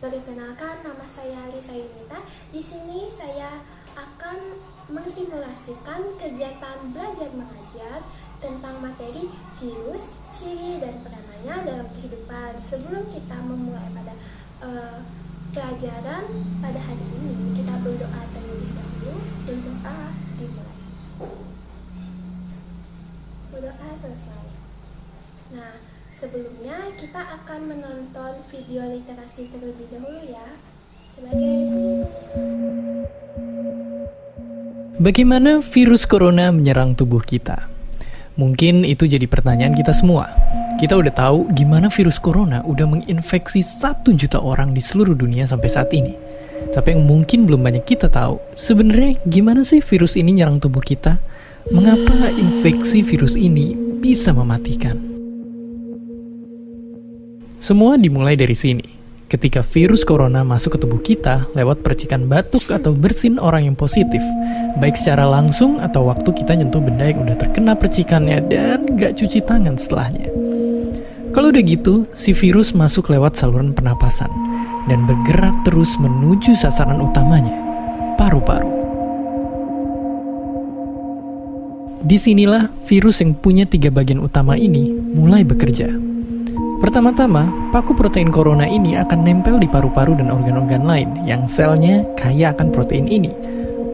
Perkenalkan, nama saya Lisa Yunita. Di sini saya akan mensimulasikan kegiatan belajar mengajar tentang materi virus, ciri dan peranannya dalam kehidupan. Sebelum kita memulai pada pelajaran pada hari ini, kita berdoa terlebih dahulu. Berdoa dimulai. Berdoa selesai. Nah, sebelumnya kita akan menonton video literasi terlebih dahulu ya. Sebagai Bagaimana virus corona menyerang tubuh kita? Mungkin itu jadi pertanyaan kita semua. Kita udah tahu gimana virus corona udah menginfeksi 1 juta orang di seluruh dunia sampai saat ini. Tapi yang mungkin belum banyak kita tahu, sebenarnya gimana sih virus ini nyerang tubuh kita? Mengapa infeksi virus ini bisa mematikan? Semua dimulai dari sini. Ketika virus corona masuk ke tubuh kita lewat percikan batuk atau bersin orang yang positif, baik secara langsung atau waktu kita nyentuh benda yang udah terkena percikannya dan gak cuci tangan setelahnya. Kalau udah gitu, si virus masuk lewat saluran pernapasan dan bergerak terus menuju sasaran utamanya, paru-paru. Disinilah virus yang punya 3 bagian utama ini mulai bekerja. Pertama-tama, paku protein corona ini akan nempel di paru-paru dan organ-organ lain yang selnya kaya akan protein ini,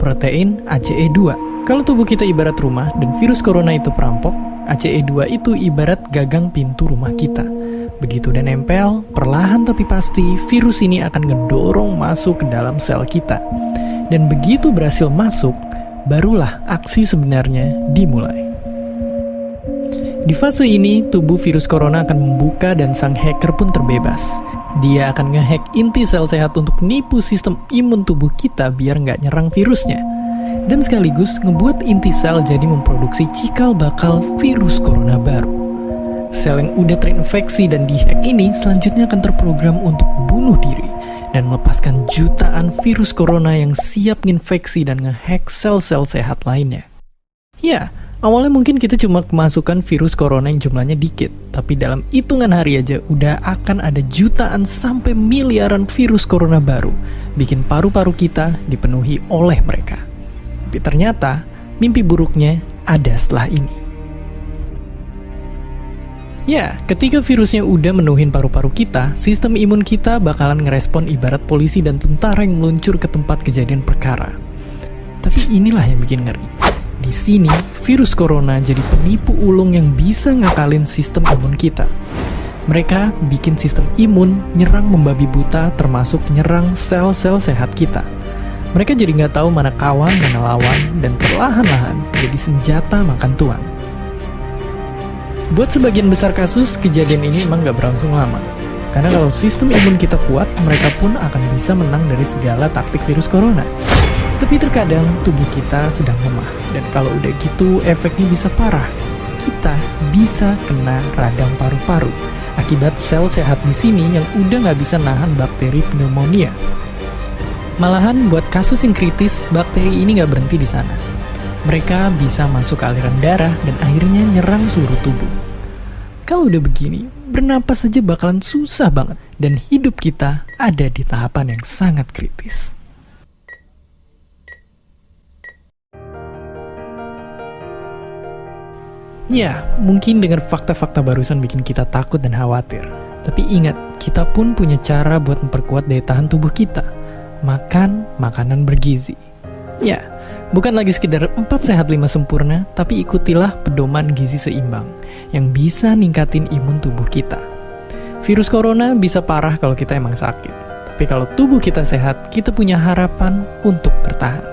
protein ACE2. Kalau tubuh kita ibarat rumah dan virus corona itu perampok, ACE2 itu ibarat gagang pintu rumah kita. Begitu udah nempel, perlahan tapi pasti virus ini akan ngedorong masuk ke dalam sel kita. Dan begitu berhasil masuk, barulah aksi sebenarnya dimulai. Di fase ini, tubuh virus corona akan membuka dan sang hacker pun terbebas. Dia akan ngehack inti sel sehat untuk nipu sistem imun tubuh kita biar nggak nyerang virusnya. Dan sekaligus ngebuat inti sel jadi memproduksi cikal bakal virus corona baru. Sel yang udah terinfeksi dan dihack ini selanjutnya akan terprogram untuk bunuh diri dan melepaskan jutaan virus corona yang siap nginfeksi dan ngehack sel-sel sehat lainnya. Ya, awalnya mungkin kita cuma kemasukan virus corona yang jumlahnya dikit, tapi dalam hitungan hari aja udah akan ada jutaan sampai miliaran virus corona baru, bikin paru-paru kita dipenuhi oleh mereka. Tapi ternyata, mimpi buruknya ada setelah ini. Ya, ketika virusnya udah menuhin paru-paru kita, sistem imun kita bakalan ngerespon ibarat polisi dan tentara yang meluncur ke tempat kejadian perkara. Tapi inilah yang bikin ngeri. Di sini, virus corona jadi penipu ulung yang bisa ngakalin sistem imun kita. Mereka bikin sistem imun nyerang membabi buta termasuk nyerang sel-sel sehat kita. Mereka jadi nggak tahu mana kawan, mana lawan, dan perlahan-lahan jadi senjata makan tuan. Buat sebagian besar kasus, kejadian ini emang nggak berlangsung lama. Karena kalau sistem imun kita kuat, mereka pun akan bisa menang dari segala taktik virus corona. Tapi terkadang tubuh kita sedang lemah, dan kalau udah gitu efeknya bisa parah. Kita bisa kena radang paru-paru akibat sel sehat di sini yang udah nggak bisa nahan bakteri pneumonia. Malahan buat kasus yang kritis, bakteri ini nggak berhenti di sana. Mereka bisa masuk ke aliran darah dan akhirnya nyerang seluruh tubuh. Kalau udah begini, bernapas saja bakalan susah banget, dan hidup kita ada di tahapan yang sangat kritis. Ya, mungkin dengan fakta-fakta barusan bikin kita takut dan khawatir. Tapi ingat, kita pun punya cara buat memperkuat daya tahan tubuh kita. Makan makanan bergizi. Ya, bukan lagi sekedar 4 sehat 5 sempurna, tapi ikutilah pedoman gizi seimbang yang bisa ningkatin imun tubuh kita. Virus corona bisa parah kalau kita emang sakit. Tapi kalau tubuh kita sehat, kita punya harapan untuk bertahan.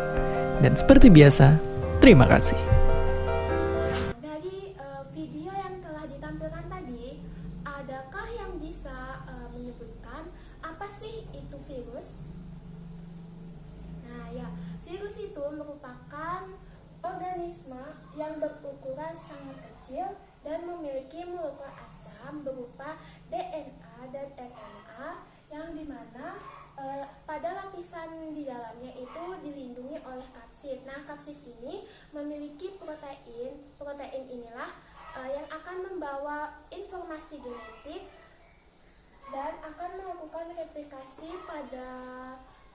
Dan seperti biasa, terima kasih. video yang telah ditampilkan tadi, adakah yang bisa menyebutkan apa sih itu virus? Nah ya, virus itu merupakan organisme yang berukuran sangat kecil dan memiliki molekul asam berupa DNA dan RNA yang dimana pada lapisan di dalamnya itu dilindungi oleh kapsid. Nah, kapsid ini memiliki protein. Protein inilah yang akan membawa informasi genetik dan akan melakukan replikasi bereplikasi pada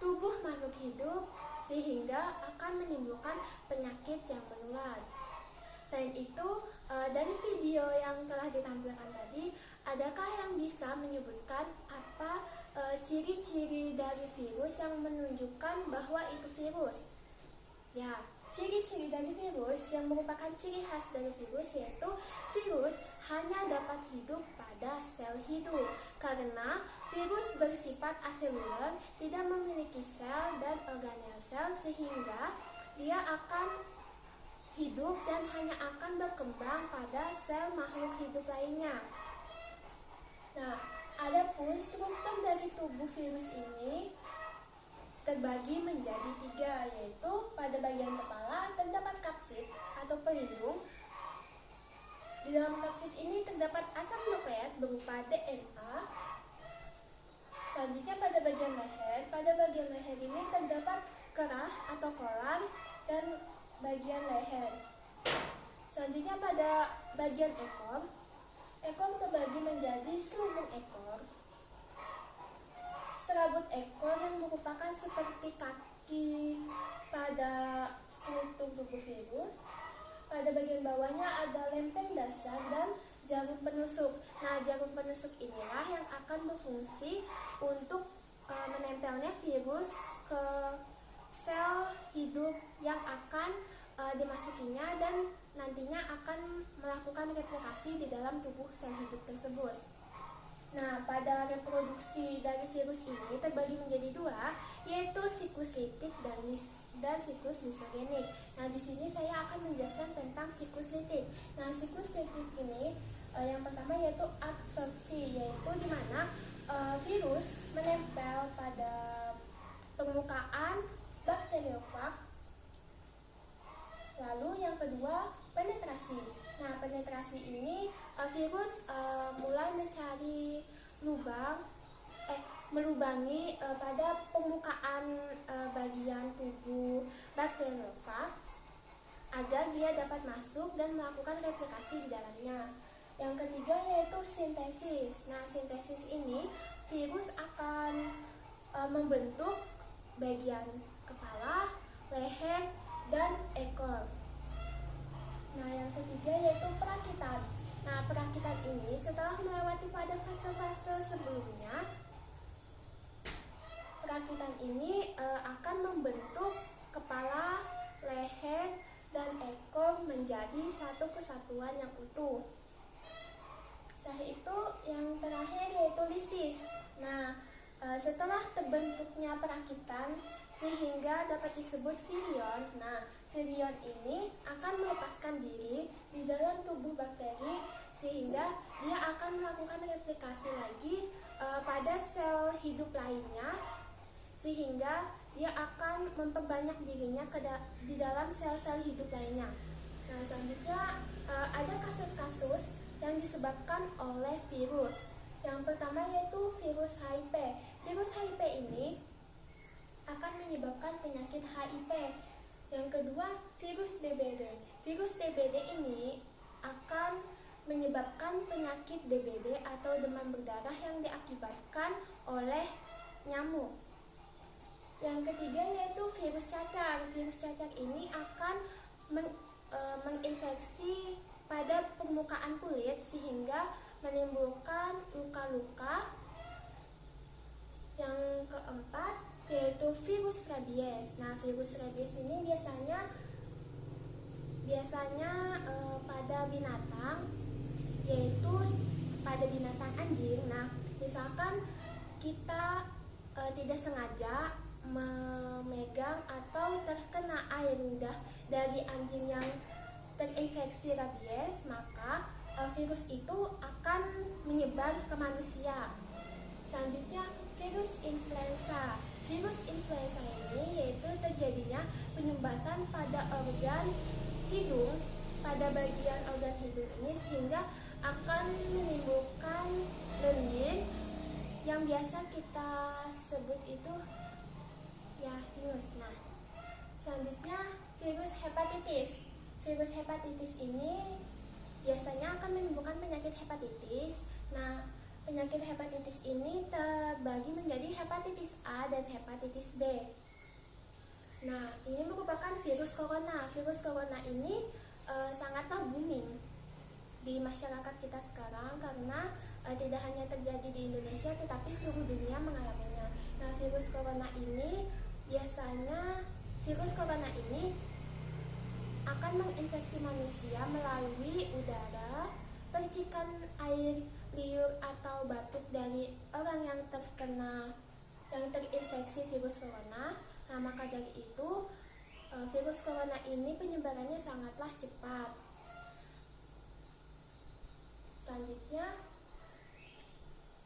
tubuh makhluk hidup sehingga akan menimbulkan penyakit yang menular. Selain itu, dari video yang telah ditampilkan tadi, adakah yang bisa menyebutkan apa ciri-ciri dari virus yang menunjukkan bahwa itu virus? Ya, ciri-ciri dari virus yang merupakan ciri khas dari virus yaitu virus hanya dapat hidup pada sel hidup karena virus bersifat aseluler, tidak memiliki sel dan organel sel sehingga dia akan hidup dan hanya akan berkembang pada sel makhluk hidup lainnya. Nah, adapun struktur dari tubuh virus ini terbagi menjadi 3, yaitu pada bagian kepala terdapat kapsid atau pelindung. Di dalam kapsid ini terdapat asam nukleat berupa DNA. Selanjutnya pada bagian leher ini terdapat kerah atau kolar dan bagian leher. Selanjutnya pada bagian ekor terbagi menjadi selubung ekor, serabut ekor yang merupakan seperti kaki pada struktur tubuh virus. Pada bagian bawahnya ada lempeng dasar dan jarum penusuk. Nah, jarum penusuk inilah yang akan berfungsi untuk menempelnya virus ke sel hidup yang akan dimasukinya dan nantinya akan melakukan replikasi di dalam tubuh sel hidup tersebut. Nah, pada reproduksi dari virus ini terbagi menjadi 2, yaitu siklus litik dan siklus lisogenik. Nah, di sini saya akan menjelaskan tentang siklus litik. Nah, siklus litik ini yang pertama yaitu absorpsi, yaitu di mana virus menempel pada permukaan bakteriofag. Lalu yang kedua, penetrasi. Nah, penetrasi ini virus mulai mencari melubangi pada permukaan bagian tubuh bakteriofag agar dia dapat masuk dan melakukan replikasi di dalamnya. Yang ketiga yaitu sintesis. Nah, sintesis ini virus akan membentuk bagian kepala, leher, dan ekor. Nah, yang ketiga yaitu perakitan. Nah, perakitan ini setelah melewati pada fase-fase sebelumnya, perakitan ini akan membentuk kepala, leher, dan ekor menjadi satu kesatuan yang utuh. Setelah itu yang terakhir yaitu lisis. Nah, setelah terbentuknya perakitan sehingga dapat disebut virion. Nah, virion ini akan melepaskan diri di dalam tubuh bakteri sehingga dia akan melakukan replikasi lagi pada sel hidup lainnya sehingga dia akan memperbanyak dirinya di dalam sel-sel hidup lainnya. Nah, selanjutnya ada kasus-kasus yang disebabkan oleh virus. Yang pertama yaitu virus HIV. Virus HIV ini akan menyebabkan penyakit HIV. Yang kedua, virus DBD. Virus DBD ini akan menyebabkan penyakit DBD atau demam berdarah yang diakibatkan oleh nyamuk. Yang ketiga yaitu virus cacar. Virus cacar ini akan menginfeksi pada permukaan kulit sehingga menimbulkan luka-luka. Yang keempat yaitu virus rabies. Nah, virus rabies ini biasanya pada binatang, yaitu pada binatang anjing. Nah, misalkan kita tidak sengaja memegang atau terkena air lidah dari anjing yang terinfeksi rabies, maka virus itu akan menyebar ke manusia. Selanjutnya, virus influenza. Virus influenza ini yaitu terjadinya penyumbatan pada organ hidung, pada bagian organ hidung ini sehingga akan menimbulkan lendir yang biasa kita sebut itu ya virus. Nah, selanjutnya virus hepatitis. Virus hepatitis ini biasanya akan menimbulkan penyakit hepatitis. Nah, penyakit hepatitis ini terbagi menjadi hepatitis A dan hepatitis B. Nah, ini merupakan virus corona. Virus corona ini sangatlah booming di masyarakat kita sekarang karena tidak hanya terjadi di Indonesia tetapi seluruh dunia mengalaminya. Nah, virus corona ini akan menginfeksi manusia melalui udara, percikan air liur atau batuk dari orang yang terinfeksi virus corona. Nah, maka dari itu virus corona ini penyebarannya sangatlah cepat. Selanjutnya,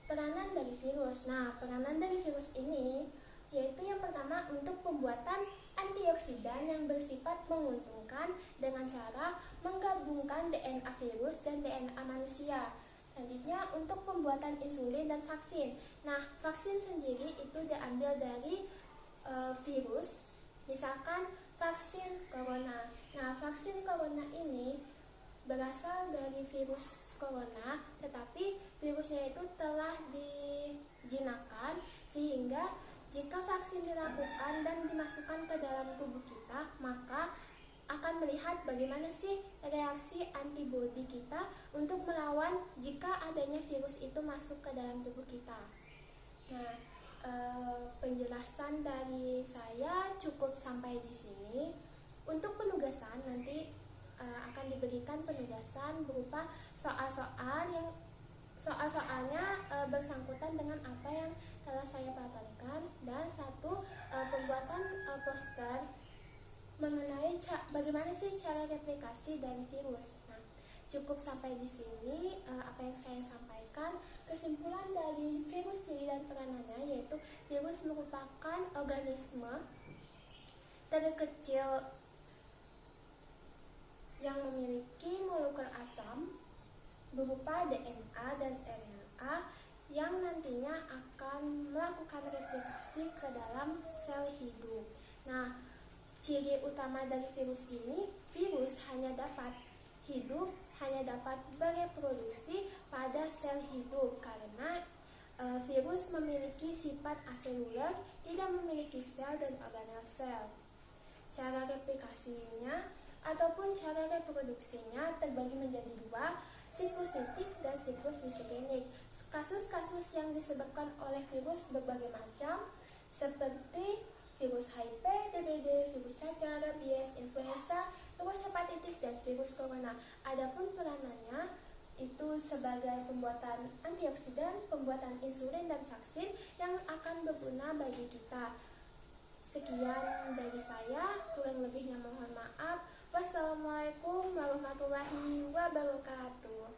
peranan dari virus. Nah, peranan dari virus ini yaitu yang pertama untuk pembuatan antioksidan yang bersifat menguntungkan dengan cara menggabungkan DNA virus dan DNA manusia. Selanjutnya untuk pembuatan insulin dan vaksin. Nah, vaksin sendiri itu diambil dari virus, misalkan vaksin corona. Nah, vaksin corona ini berasal dari virus corona, tetapi virusnya itu telah dijinakan sehingga jika vaksin dilakukan dan dimasukkan ke dalam tubuh kita, maka akan melihat bagaimana sih reaksi antibodi kita untuk melawan jika adanya virus itu masuk ke dalam tubuh kita. Nah, penjelasan dari saya cukup sampai di sini. Untuk penugasan nanti akan diberikan penugasan berupa soal-soalnya bersangkutan dengan apa yang telah saya paparkan, dan satu pembuatan poster mengenai bagaimana sih cara replikasi dari virus. Nah, cukup sampai di sini apa yang saya sampaikan. Kesimpulan dari virus, ciri dan peranannya yaitu virus merupakan organisme terkecil yang memiliki molekul asam berupa DNA dan RNA yang nantinya akan melakukan replikasi ke dalam sel hidup. Nah, ciri utama dari virus ini, virus hanya dapat hidup, hanya dapat bereproduksi pada sel hidup karena virus memiliki sifat aseluler, tidak memiliki sel dan organel sel. Cara replikasinya ataupun cara reproduksinya terbagi menjadi dua, siklus litik dan siklus disiplinik. Kasus-kasus yang disebabkan oleh virus berbagai macam seperti virus HIV, DBD, virus cacar, rabies, influenza, virus hepatitis, dan virus corona. Adapun peranannya itu sebagai pembuatan antioksidan, pembuatan insulin dan vaksin yang akan berguna bagi kita. Sekian dari saya, kurang lebihnya mohon maaf. Wassalamualaikum warahmatullahi wabarakatuh.